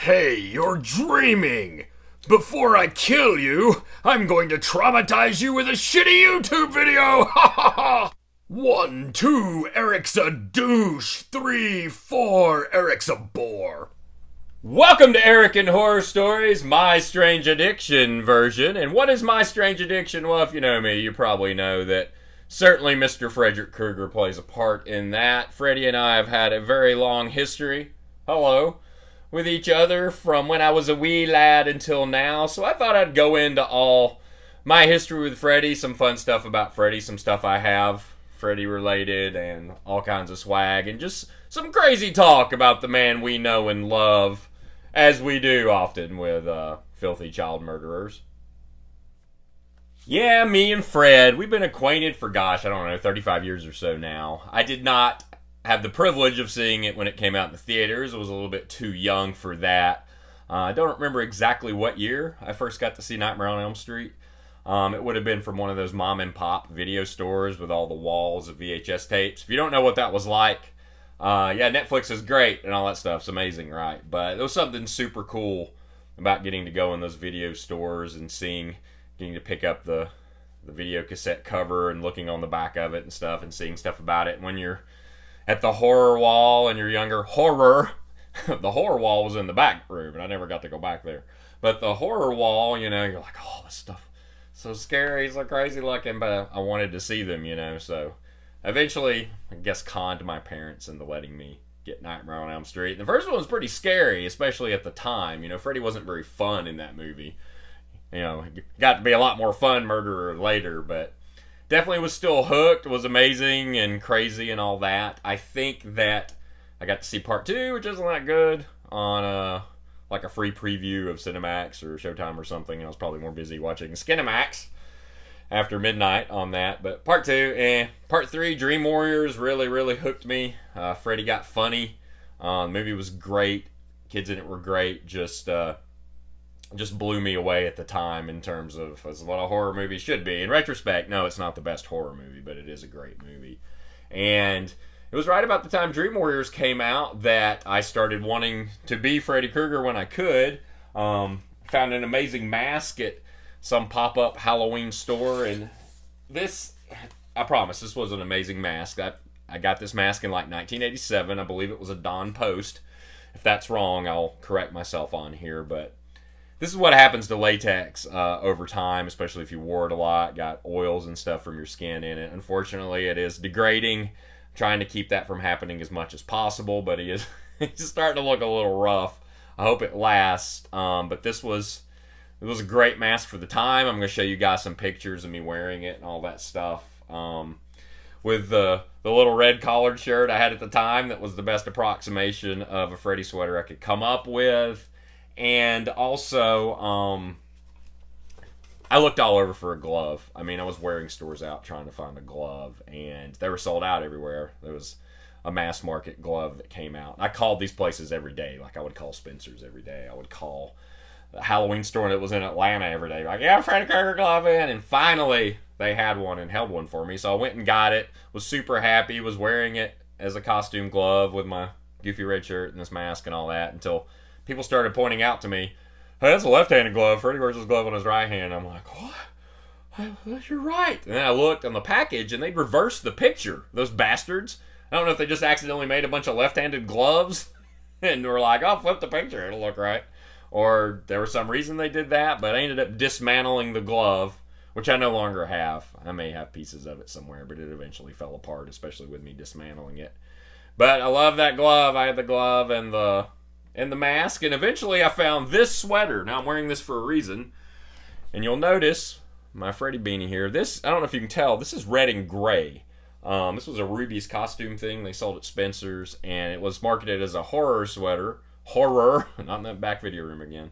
Hey, you're dreaming! Before I kill you, I'm going to traumatize you with a shitty YouTube video! Ha ha ha! 1, 2, Eric's a douche. 3, 4, Eric's a bore. Welcome to Eric and Horror Stories, My Strange Addiction version. And what is My Strange Addiction? Well, if you know me, you probably know that certainly Mr. Freddy Krueger plays a part in that. Freddy and I have had a very long history, with each other from when I was a wee lad until now. So I thought I'd go into all my history with Freddy, some fun stuff about Freddy, some stuff I have Freddy related, and all kinds of swag, and just some crazy talk about the man we know and love, as we do often with filthy child murderers. Yeah, me and Fred, we've been acquainted for, gosh, I don't know, 35 years or so now. I did not have the privilege of seeing it when it came out in the theaters. I was a little bit too young for that. I don't remember exactly what year I first got to see Nightmare on Elm Street. It would have been from one of those mom and pop video stores with all the walls of VHS tapes. If you don't know what that was like, yeah, Netflix is great and all that stuff's amazing, right? But there was something super cool about getting to go in those video stores and getting to pick up the video cassette cover and looking on the back of it and stuff and seeing stuff about it. And when you're at the horror wall and you're younger, the horror wall was in the back room and I never got to go back there. But the horror wall, you're like, oh, this stuff so scary, so crazy looking, but I wanted to see them, so eventually, I guess, conned my parents into letting me get Nightmare on Elm Street. And the first one was pretty scary, especially at the time. Freddy wasn't very fun in that movie. He got to be a lot more fun murderer later, but definitely was still hooked, was amazing and crazy and all that. I think that I got to see part 2, which isn't that good, on like a free preview of Cinemax or Showtime or something. I was probably more busy watching Skinemax after midnight on that. But part 2, Part 3, Dream Warriors, really, really hooked me. Freddy got funny. The movie was great. Kids in it were great. Just blew me away at the time in terms of as what a horror movie should be. In retrospect, no, it's not the best horror movie, but it is a great movie. And it was right about the time Dream Warriors came out that I started wanting to be Freddy Krueger when I could. Found an amazing mask at some pop-up Halloween store, and this, I promise, this was an amazing mask. I got this mask in like 1987. I believe it was a Don Post. If that's wrong, I'll correct myself on here, but this is what happens to latex over time, especially if you wore it a lot, got oils and stuff from your skin in it. Unfortunately, it is degrading. Trying to keep that from happening as much as possible, but he's starting to look a little rough. I hope it lasts. But it was a great mask for the time. I'm going to show you guys some pictures of me wearing it and all that stuff. With the little red collared shirt I had at the time, that was the best approximation of a Freddy sweater I could come up with. And also, I looked all over for a glove. I was wearing stores out trying to find a glove, and they were sold out everywhere. There was a mass market glove that came out. I called these places every day. Like, I would call Spencer's every day. I would call the Halloween store that was in Atlanta every day. Like, yeah, Freddy Krueger glove in. And finally, they had one and held one for me. So I went and got it. Was super happy. Was wearing it as a costume glove with my goofy red shirt and this mask and all that until people started pointing out to me, hey, that's a left-handed glove. Freddy wears his glove on his right hand. I'm like, what? You're right. And then I looked on the package, and they'd reversed the picture. Those bastards. I don't know if they just accidentally made a bunch of left-handed gloves and were like, oh, flip the picture. It'll look right. Or there was some reason they did that, but I ended up dismantling the glove, which I no longer have. I may have pieces of it somewhere, but it eventually fell apart, especially with me dismantling it. But I love that glove. I had the glove and the mask, and eventually I found this sweater. Now I'm wearing this for a reason, and you'll notice my Freddy beanie here. This, I don't know if you can tell, this is red and gray. This was a Ruby's costume thing they sold at Spencer's, and it was marketed as a horror sweater. Horror, not in that back video room again.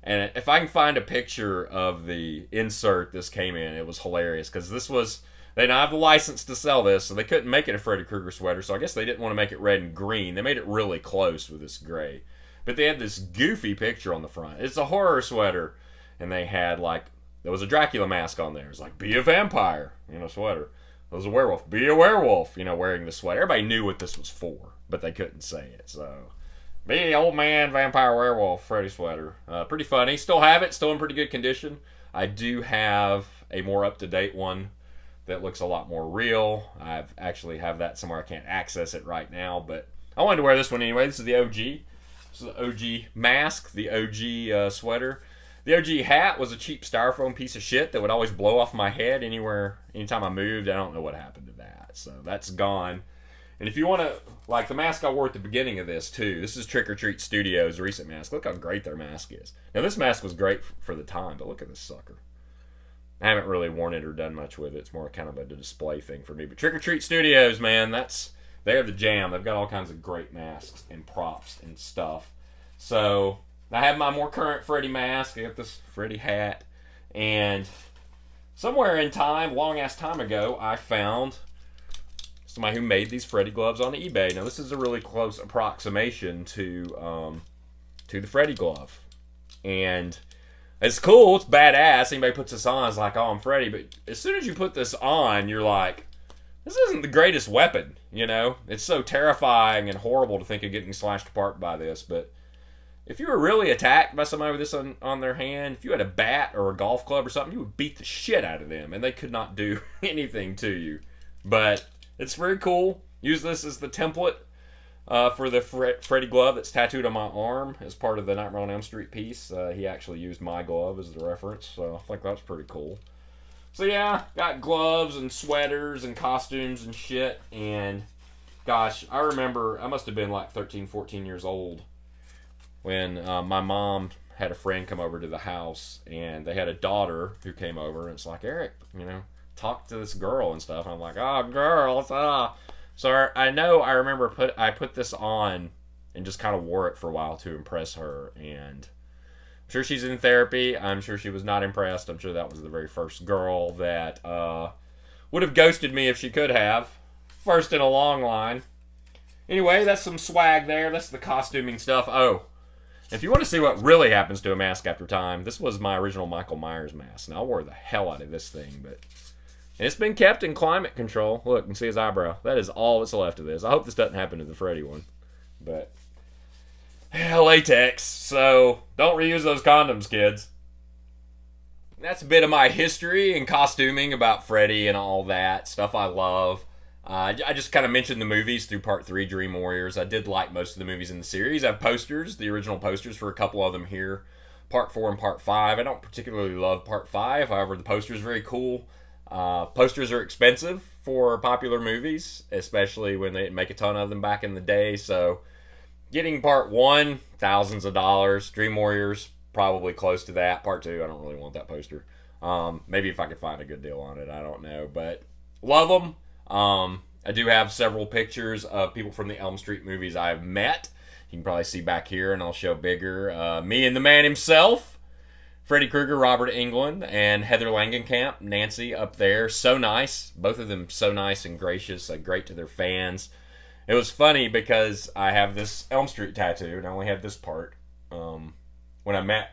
And if I can find a picture of the insert this came in, it was hilarious, because they don't have the license to sell this, so they couldn't make it a Freddy Krueger sweater, so I guess they didn't want to make it red and green. They made it really close with this gray. But they had this goofy picture on the front. It's a horror sweater. And they had, there was a Dracula mask on there. It was like, be a vampire, sweater. There was a werewolf. Be a werewolf, wearing the sweater. Everybody knew what this was for, but they couldn't say it. So Be old man, vampire, werewolf, Freddy sweater. Pretty funny. Still have it. Still in pretty good condition. I do have a more up-to-date one that looks a lot more real. I actually have that somewhere. I can't access it right now, but I wanted to wear this one anyway. This is the OG. This is the OG mask, the OG sweater. The OG hat was a cheap styrofoam piece of shit that would always blow off my head anytime I moved. I don't know what happened to that. So that's gone. And if you want to, like the mask I wore at the beginning of this too, this is Trick or Treat Studios' recent mask. Look how great their mask is. Now this mask was great for the time, but look at this sucker. I haven't really worn it or done much with it. It's more kind of a display thing for me. But Trick or Treat Studios, man, they're the jam. They've got all kinds of great masks and props and stuff. So I have my more current Freddy mask. I got this Freddy hat. And somewhere in time, long ass time ago, I found somebody who made these Freddy gloves on eBay. Now this is a really close approximation to the Freddy glove. And it's cool, it's badass. Anybody puts this on, it's like, oh, I'm Freddy. But as soon as you put this on, you're like, this isn't the greatest weapon, you know? It's so terrifying and horrible to think of getting slashed apart by this. But if you were really attacked by somebody with this on their hand, if you had a bat or a golf club or something, you would beat the shit out of them. And they could not do anything to you. But it's very cool. Use this as the template for the Freddy glove that's tattooed on my arm as part of the Nightmare on Elm Street piece. He actually used my glove as the reference, so I think that's pretty cool. So yeah, got gloves and sweaters and costumes and shit. And gosh, I remember I must have been like 13, 14 years old when my mom had a friend come over to the house, and they had a daughter who came over, and it's like, Eric, you know, talk to this girl and stuff. And I'm like, oh, girls, ah. So I remember I put this on and just kind of wore it for a while to impress her. And I'm sure she's in therapy. I'm sure she was not impressed. I'm sure that was the very first girl that would have ghosted me if she could have. First in a long line. Anyway, that's some swag there. That's the costuming stuff. Oh, if you want to see what really happens to a mask after time, this was my original Michael Myers mask. Now, I wore the hell out of this thing, but and it's been kept in climate control. Look, you can see his eyebrow. That is all that's left of this. I hope this doesn't happen to the Freddy one. But, latex. So, don't reuse those condoms, kids. That's a bit of my history and costuming about Freddy and all that. Stuff I love. I just kind of mentioned the movies through Part 3, Dream Warriors. I did like most of the movies in the series. I have posters, the original posters for a couple of them here. Part 4 and Part 5. I don't particularly love Part 5. However, the poster is very cool. Posters are expensive for popular movies, especially when they didn't make a ton of them back in the day. So getting Part 1, thousands of dollars. Dream Warriors, probably close to that. Part 2, I don't really want that poster. Maybe if I could find a good deal on it, I don't know. But love them. I do have several pictures of people from the Elm Street movies I've met. You can probably see back here, and I'll show bigger. Me and the man himself. Freddy Krueger, Robert Englund, and Heather Langenkamp, Nancy up there. So nice. Both of them so nice and gracious, great to their fans. It was funny because I have this Elm Street tattoo, and I only had this part when I met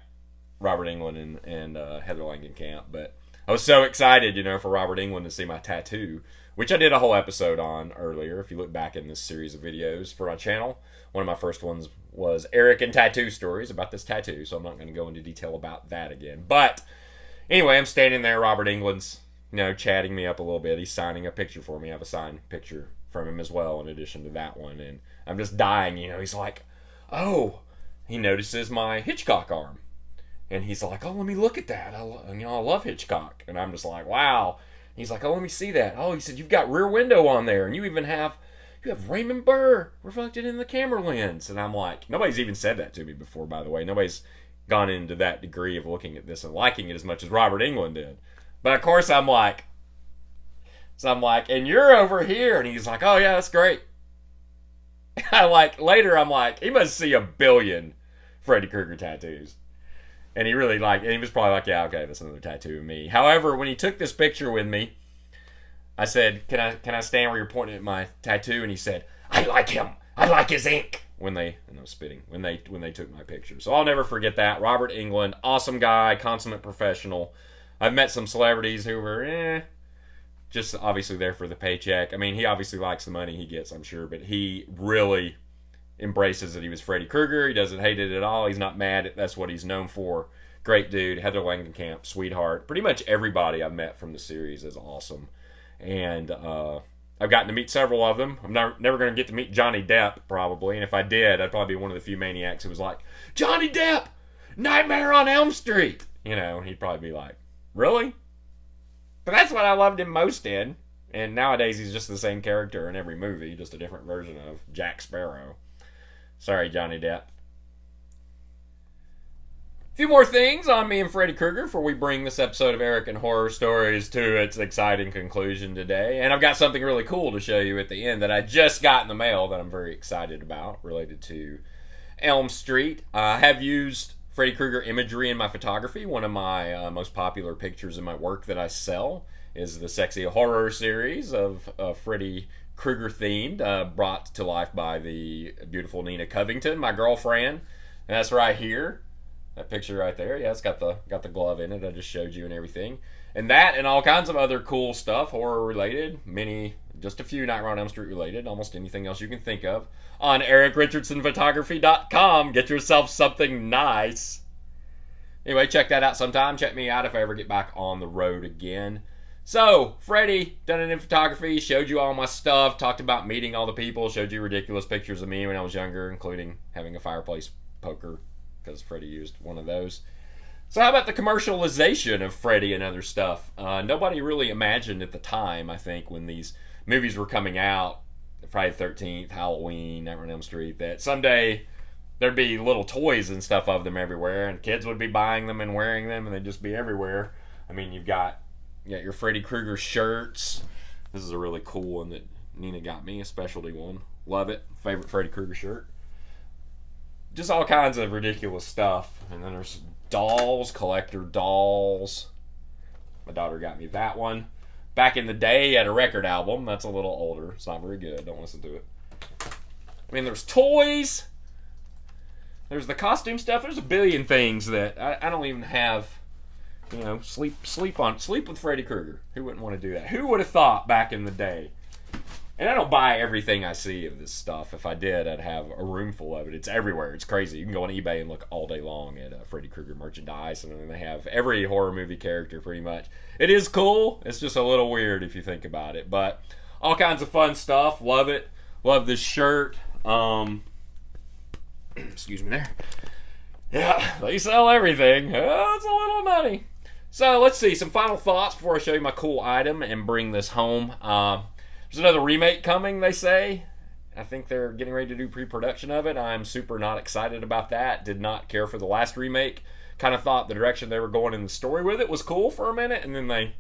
Robert Englund and Heather Langenkamp. But I was so excited, for Robert Englund to see my tattoo, which I did a whole episode on earlier. If you look back in this series of videos for my channel, one of my first ones was Eric and Tattoo Stories about this tattoo, so I'm not going to go into detail about that again. But anyway, I'm standing there. Robert Englund's, chatting me up a little bit. He's signing a picture for me. I have a signed picture from him as well in addition to that one. And I'm just dying, He's like, oh, he notices my Hitchcock arm. And he's like, oh, let me look at that. I love Hitchcock. And I'm just like, wow. He's like, oh, let me see that. Oh, he said, you've got Rear Window on there. And you even have Raymond Burr reflected in the camera lens. And I'm like, nobody's even said that to me before, by the way. Nobody's gone into that degree of looking at this and liking it as much as Robert Englund did. But of course, I'm like, and you're over here. And he's like, oh, yeah, that's great. Later, I'm like, he must see 1 billion Freddy Krueger tattoos. And he really and he was probably like, yeah, okay, that's another tattoo of me. However, when he took this picture with me, I said, can I stand where you're pointing at my tattoo? And he said, I like him. I like his ink. When they took my picture. So I'll never forget that. Robert Englund, awesome guy, consummate professional. I've met some celebrities who were, just obviously there for the paycheck. I mean, he obviously likes the money he gets, I'm sure, but he really embraces that he was Freddy Krueger. He doesn't hate it at all. He's not mad. That's what he's known for. Great dude. Heather Langenkamp, sweetheart. Pretty much everybody I've met from the series is awesome. And I've gotten to meet several of them. I'm never going to get to meet Johnny Depp, probably. And if I did, I'd probably be one of the few maniacs who was like, Johnny Depp! Nightmare on Elm Street! You know, he'd probably be like, really? But that's what I loved him most in. And nowadays he's just the same character in every movie, just a different version of Jack Sparrow. Sorry, Johnny Depp. A few more things on me and Freddy Krueger before we bring this episode of Eric and Horror Stories to its exciting conclusion today. And I've got something really cool to show you at the end that I just got in the mail that I'm very excited about, related to Elm Street. I have used Freddy Krueger imagery in my photography. One of my most popular pictures in my work that I sell is the Sexy Horror series of Freddy Krueger themed, brought to life by the beautiful Nina Covington, my girlfriend. And that's right here. That picture right there, yeah, it's got the glove in it I just showed you and everything. And that and all kinds of other cool stuff, horror related, just a few Nightmare on Elm Street related, almost anything else you can think of, on ericrichardsonphotography.com. Get yourself something nice. Anyway, check that out sometime. Check me out if I ever get back on the road again. So, Freddy, done it in photography, showed you all my stuff, talked about meeting all the people, showed you ridiculous pictures of me when I was younger, including having a fireplace poker, because Freddy used one of those. So how about the commercialization of Freddy and other stuff? Nobody really imagined at the time, I think, when these movies were coming out, Friday the 13th, Halloween, Nightmare on Elm Street, that someday there'd be little toys and stuff of them everywhere, and kids would be buying them and wearing them, and they'd just be everywhere. I mean, you've got your Freddy Krueger shirts. This is a really cool one that Nina got me, a specialty one. Love it. Favorite Freddy Krueger shirt. Just all kinds of ridiculous stuff. And then there's dolls, collector dolls. My daughter got me that one. Back in the day, at a record album. That's a little older. It's not very good. Don't listen to it. I mean, there's toys. There's the costume stuff. There's a billion things that I don't even have. You know, sleep with Freddy Krueger. Who wouldn't want to do that? Who would have thought back in the day? And I don't buy everything I see of this stuff. If I did, I'd have a room full of it. It's everywhere. It's crazy. You can go on eBay and look all day long at Freddy Krueger merchandise, and then they have every horror movie character pretty much. It is cool. It's just a little weird if you think about it. But all kinds of fun stuff. Love it. Love this shirt. Excuse me there. Yeah, they sell everything. Oh, it's a little nutty. So let's see, some final thoughts before I show you my cool item and bring this home. There's another remake coming, they say. I think they're getting ready to do pre-production of it. I'm super not excited about that. Did not care for the last remake. Kind of thought the direction they were going in the story with it was cool for a minute, and then they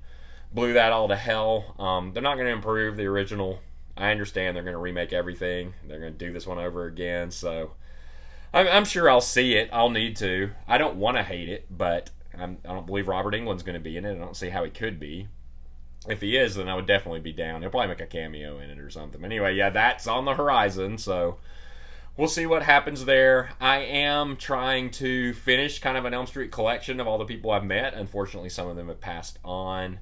blew that all to hell. They're not going to improve the original. I understand they're going to remake everything. They're going to do this one over again, so I'm sure I'll see it. I'll need to. I don't want to hate it, but I don't believe Robert Englund's going to be in it. I don't see how he could be. If he is, then I would definitely be down. He'll probably make a cameo in it or something. Anyway, yeah, that's on the horizon, so we'll see what happens there. I am trying to finish kind of an Elm Street collection of all the people I've met. Unfortunately, some of them have passed on.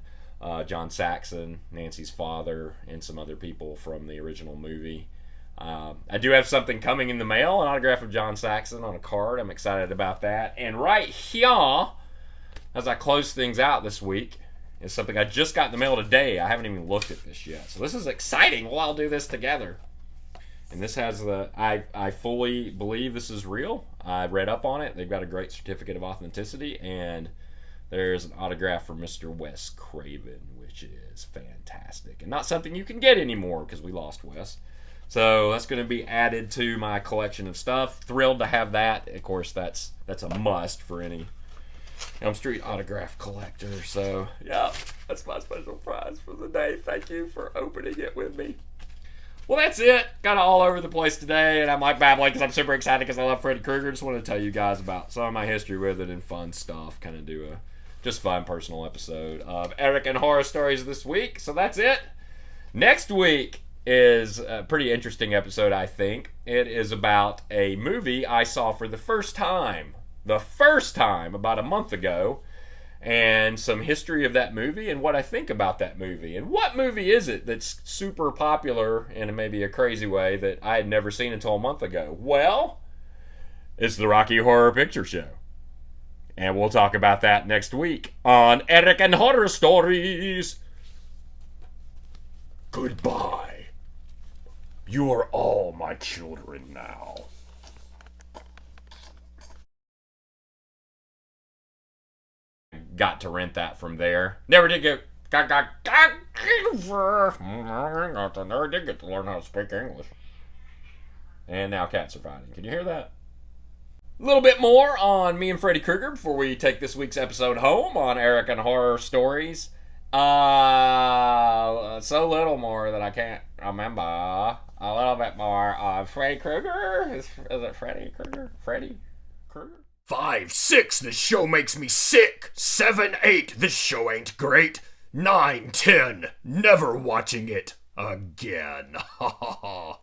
John Saxon, Nancy's father, and some other people from the original movie. I do have something coming in the mail, an autograph of John Saxon on a card. I'm excited about that. And right here, as I close things out this week, is something I just got in the mail today. I haven't even looked at this yet. So this is exciting. We'll all do this together. And this has I fully believe this is real. I read up on it. They've got a great certificate of authenticity. And there's an autograph from Mr. Wes Craven, which is fantastic. And not something you can get anymore because we lost Wes. So that's going to be added to my collection of stuff. Thrilled to have that. Of course, that's a must for any Elm Street autograph collector. So, yeah, that's my special prize for the day. Thank you for opening it with me. Well, that's it. Got all over the place today, and I'm like babbling because I'm super excited because I love Freddy Krueger. Just want to tell you guys about some of my history with it and fun stuff. Kind of do a just fun personal episode of Eric and Horror Stories this week. So that's it. Next week is a pretty interesting episode, I think. It is about a movie I saw for the first time about a month ago, and some history of that movie and what I think about that movie. And what movie is it that's super popular in maybe a crazy way that I had never seen until a month ago? Well, it's the Rocky Horror Picture Show. And we'll talk about that next week on Eric and Horror Stories. Goodbye. You are all my children now. Got to rent that from there. Never did get. Never did get to learn how to speak English. And now cats are fighting. Can you hear that? A little bit more on me and Freddy Krueger before we take this week's episode home on Eric and Horror Stories. So little more that I can't remember. A little bit more on Freddy Krueger. Is it Freddy Krueger? Freddy Krueger? 5, 6, this show makes me sick. 7, 8, this show ain't great. 9, 10, never watching it again. Ha ha ha.